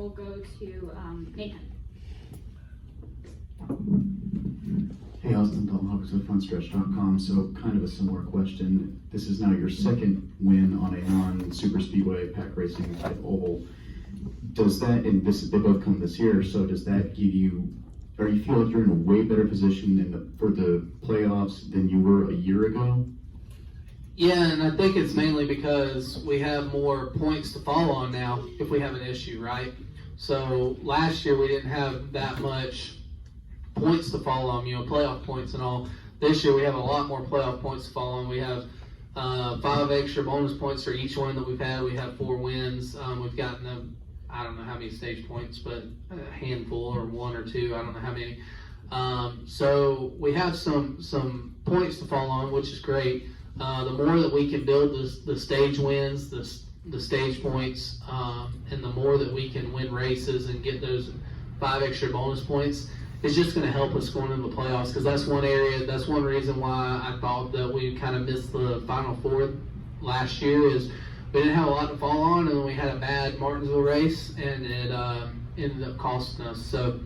will go to Nathan. Hey, Austin, Dalton, Hopkins with Frontstretch.com. So kind of a similar question. This is now your second win on a non-super speedway pack racing type oval. Does that, and they both come this year, so does that give you, or you feel like you're in a way better position for the playoffs than you were a year ago? Yeah, and I think it's mainly because we have more points to follow on now if we have an issue, right? So last year we didn't have that much points to follow on, playoff points and all. This year we have a lot more playoff points to follow on. We have 5 extra bonus points for each one that we've had. We have 4 wins. We've gotten I don't know how many stage points, but a handful or 1 or 2. I don't know how many. So we have some points to follow on, which is great. The more that we can build the stage wins, the stage points, and the more that we can win races and get those 5 extra bonus points, it's just going to help us going into the playoffs, because that's one reason why I thought that we kind of missed the Final Four last year, is we didn't have a lot to fall on, and then we had a bad Martinsville race, and it ended up costing us. So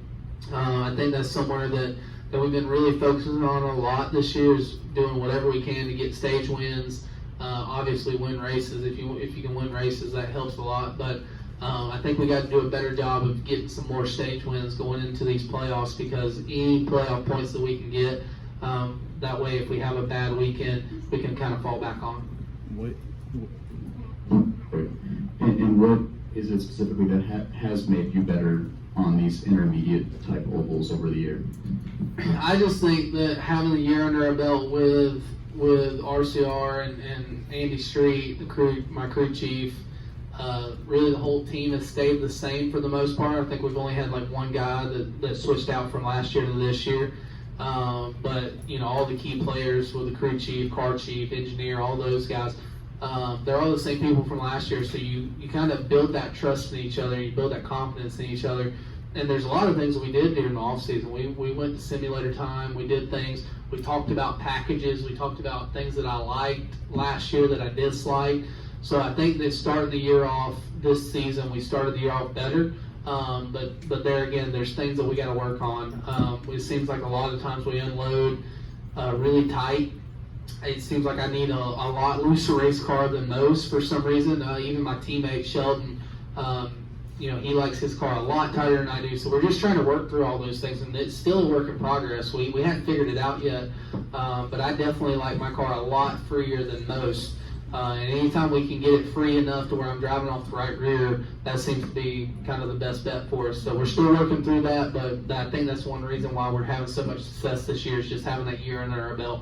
I think that's somewhere that we've been really focusing on a lot this year, is doing whatever we can to get stage wins. Obviously win races. If you can win races, that helps a lot, but I think we got to do a better job of getting some more stage wins going into these playoffs, because any playoff points that we can get, that way if we have a bad weekend, we can kind of fall back on. And what is it specifically that has made you better on these intermediate type ovals over the year? I just think that having a year under our belt with RCR and Andy Street, my crew chief, really the whole team has stayed the same for the most part. I think we've only had like one guy that switched out from last year to this year. But all the key players with the crew chief, car chief, engineer, all those guys, they're all the same people from last year. So you kind of build that trust in each other, you build that confidence in each other. And there's a lot of things that we did during the off season. We went to simulator time, we did things, we talked about packages, we talked about things that I liked last year that I dislike. So I think that started the year off this season, we started the year off better. But there again, there's things that we got to work on. It seems like a lot of times we unload really tight. It seems like I need a lot looser race car than most for some reason. Even my teammate Sheldon, he likes his car a lot tighter than I do. So we're just trying to work through all those things, and it's still a work in progress. We haven't figured it out yet, but I definitely like my car a lot freer than most. And anytime we can get it free enough to where I'm driving off the right rear, that seems to be kind of the best bet for us. So we're still working through that, but I think that's one reason why we're having so much success this year, is just having that year under our belt.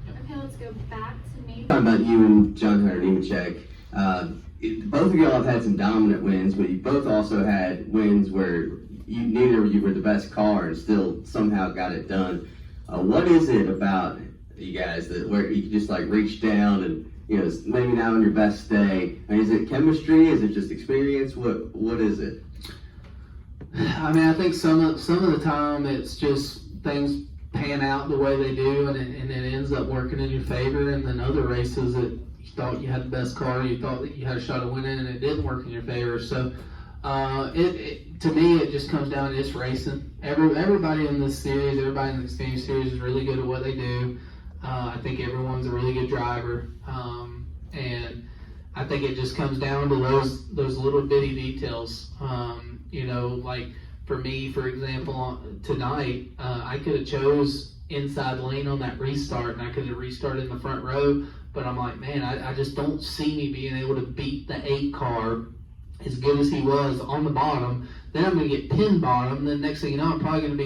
Okay, let's go back to Nathan. Talking about you and John Hunter Nemechek, both of y'all have had some dominant wins, but you both also had wins where neither of you were the best car and still somehow got it done. What is it about you guys where you can just like reach down and maybe not on your best day? I mean, is it chemistry? Is it just experience? What is it? I mean, I think some of the time it's just things pan out the way they do, and it ends up working in your favor. And then other races that you thought you had the best car, you thought that you had a shot at winning, and it didn't work in your favor. So to me, it just comes down to just racing. Everybody in this series, everybody in the Xfinity series is really good at what they do. I think everyone's a really good driver, and I think it just comes down to those little bitty details. Like for me, for example, tonight I could have chose inside lane on that restart, and I could have restarted in the front row. But I'm like, man, I just don't see me being able to beat the 8 car as good as he was on the bottom. Then I'm going to get pinned bottom. Then next thing you know, I'm going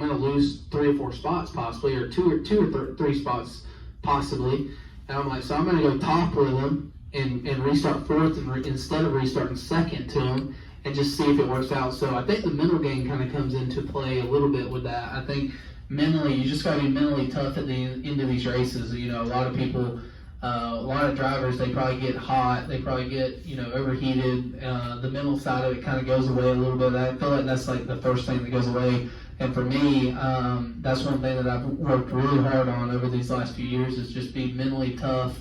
to lose 3 or 4 spots possibly, or two or three spots possibly. And I'm like, so I'm going to go top with him and restart fourth instead of restarting second to him, and just see if it works out. So I think the mental game kind of comes into play a little bit with that. I think mentally, you just got to be mentally tough at the end of these races. A lot of people, a lot of drivers, they probably get hot, they probably get overheated. The mental side of it kind of goes away a little bit. I feel like that's like the first thing that goes away. And for me, that's one thing that I've worked really hard on over these last few years, is just be mentally tough.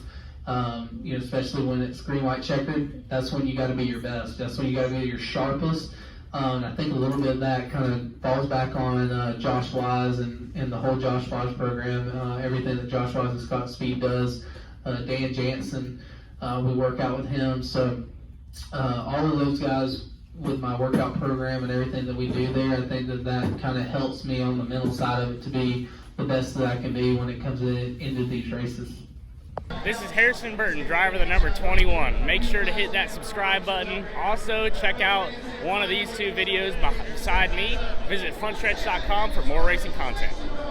Especially when it's green, white, checkered. That's when you got to be your best. That's when you got to be your sharpest. And I think a little bit of that kind of falls back on Josh Wise and the whole Josh Wise program, everything that Josh Wise and Scott Speed does. Dan Jansen, we work out with him. So all of those guys with my workout program and everything that we do there, I think that kind of helps me on the mental side of it to be the best that I can be when it comes into these races. This is Harrison Burton, driver the number 21. Make sure to hit that subscribe button. Also, check out one of these two videos beside me. Visit frontstretch.com for more racing content.